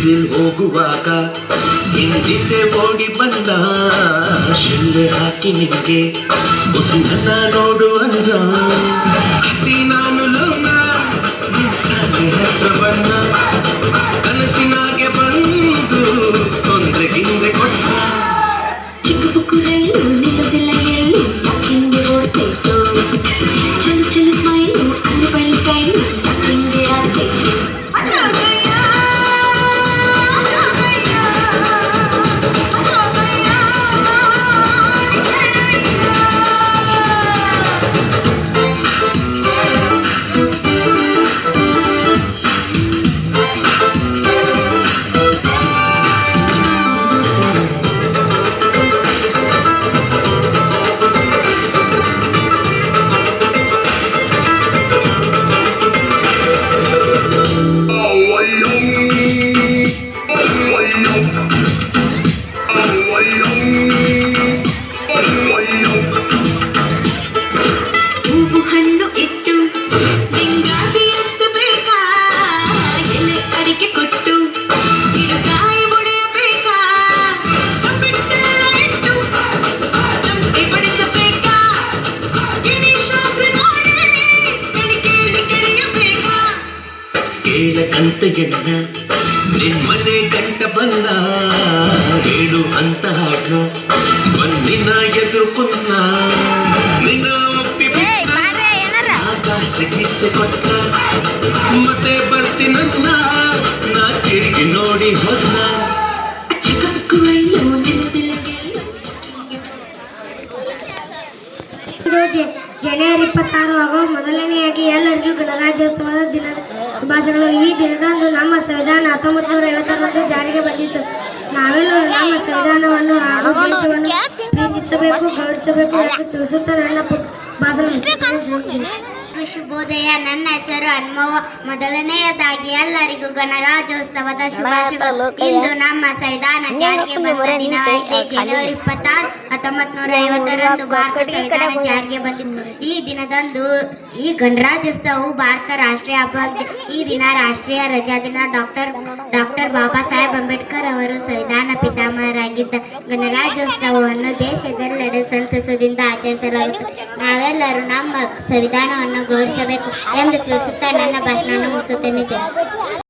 ಬೀದಿಲ್ ಹೋಗುವಾಗ ಹಿಂದಿದ್ದೆ ಓಡಿ ಬಂದ ಶಿಲ್ಲೆ ಹಾಕಿ ನಿಮಗೆ ಉಸಿರನ್ನ ನೋಡು ಅಂದ ಅತಿ ನಾನು ಲೋನ ಸಾಧ್ಯ ಹತ್ರ ಬಣ್ಣ ಕನಸಿನಾಗೆ ಬಂದು ತೊಂದರೆಗಿಂದೆ ಕೊಟ್ಟ ಚಿಕ್ಕ ಪುಕ್ಕು ರೈಲು ನಿಲ್ಲದಿಲ್ಲ ಎಲ್ಲೂ ಹಿಂದೆ ಓಡ್ತೈತು ಚಲು ಚಲು ಸ್ಮೈಲು ಅಲ್ಲಿ ಬಳಿ ಸ್ಟೈಲು ಹಿಂದೆ ಆಡ್ತೈತು ಹೂವು ಹಣ್ಣು ಇಟ್ಟು ಹಿಂಗಾಗಿ ಎತ್ತಬೇಕಾ ಎಲೆ ಅಡಿಕೆ ಕೊಟ್ಟು ಗಿಡಗಾಯ ಮುಡಿಯಬೇಕಾ ಇಟ್ಟು ತಂಟೆ ಬಡಿಸಬೇಕಾ ಇಡೀ ಶಾಸ್ತ್ರ ನೋಡಿ ತನಿಖೆಯಲ್ಲಿ ಕರೆಯಬೇಕಾ ಕೇಳಕಂತ ಎನ್ನ ನಿಮ್ಮನೆ ಗಂಟ ಬಂದ ಹೇಳು ಅಂತ ಹಾಡು ಬಂದಿನ ಎದುರು ಕುನ್ನ ನಿನ್ನ ಒಪ್ಪಿ ಆಕಾಶಕ್ಕಿಸೆ ಕೊಟ್ಟ ಮತ್ತೆ ಬರ್ತೀನನ್ನ ನಾ ತಿರುಗಿ ನೋಡಿ ಹೋದ ಚಿಕ್ಕ ಪುಕ್ಕು ರೈಲು ನಿಲ್ಲದಿಲ್ಲ ಜನವರಿ 26 ಆಗೋ ಮೊದಲನೆಯಾಗಿ ಎಲ್ಲರಿಗೂ ಗಣರಾಜ್ಯೋತ್ಸವದ ದಿನದ ಶುಭಾಶಯಗಳು. ಈ ದಿನದಂದು ನಮ್ಮ ಸಂವಿಧಾನ 1950 ಜಾರಿಗೆ ಬಂದಿತ್ತು. ನಾವೆಲ್ಲರೂ ನಮ್ಮ ಸಂವಿಧಾನವನ್ನು ಹಾಗೂ ದೇಶವನ್ನು ಪ್ರೀತಿಸಬೇಕು, ಗೌರವಿಸಬೇಕು ಎಂದು ತಿಳಿಸುತ್ತಾ ನನ್ನ ಭಾಷಣ. ಶುಭೋದಯ. ನನ್ನ ಹೆಸರು ಅನ್ಮವ. ಮೊದಲನೆಯದಾಗಿ ಎಲ್ಲರಿಗೂ ಗಣರಾಜ್ಯೋತ್ಸವದ ಶುಭಾಶಯಗಳು. ಇಂದು ನಮ್ಮ ಸಂವಿಧಾನ ಜಾರಿಗೆ ಬಂದ ದಿನ ಜನವರಿ 26, 1950 ಭಾರತ ಸಂವಿಧಾನ ಜಾರಿಗೆ ಬಂದಿತ್ತು. ಈ ದಿನದಂದು ಈ ಗಣರಾಜ್ಯೋತ್ಸವವು ಭಾರತ ರಾಷ್ಟ್ರೀಯ ಹಬ್ಬವಾಗಿದೆ. ಈ ದಿನ ರಾಷ್ಟ್ರೀಯ ರಜಾ ದಿನ. ಡಾಕ್ಟರ್ ಬಾಬಾ ಸಾಹೇಬ್ ಅಂಬೇಡ್ಕರ್ ಅವರು ಸಂವಿಧಾನ ಪಿತಾಮಹರಾಗಿದ್ದ ಗಣರಾಜ್ಯೋತ್ಸವವನ್ನು ದೇಶದೆಲ್ಲೆಡೆ ಸಂತಸದಿಂದ ಆಚರಿಸಲಾಗುತ್ತದೆ. ನಾವೆಲ್ಲರೂ ನಮ್ಮ ಸಂವಿಧಾನವನ್ನು ಗೌರವಿಸಬೇಕು ಎಂದು ತಿಳಿಸುತ್ತಾ ನನ್ನ ಭಾಷಣವನ್ನು ಮುಗಿಸುತ್ತೇನೆ.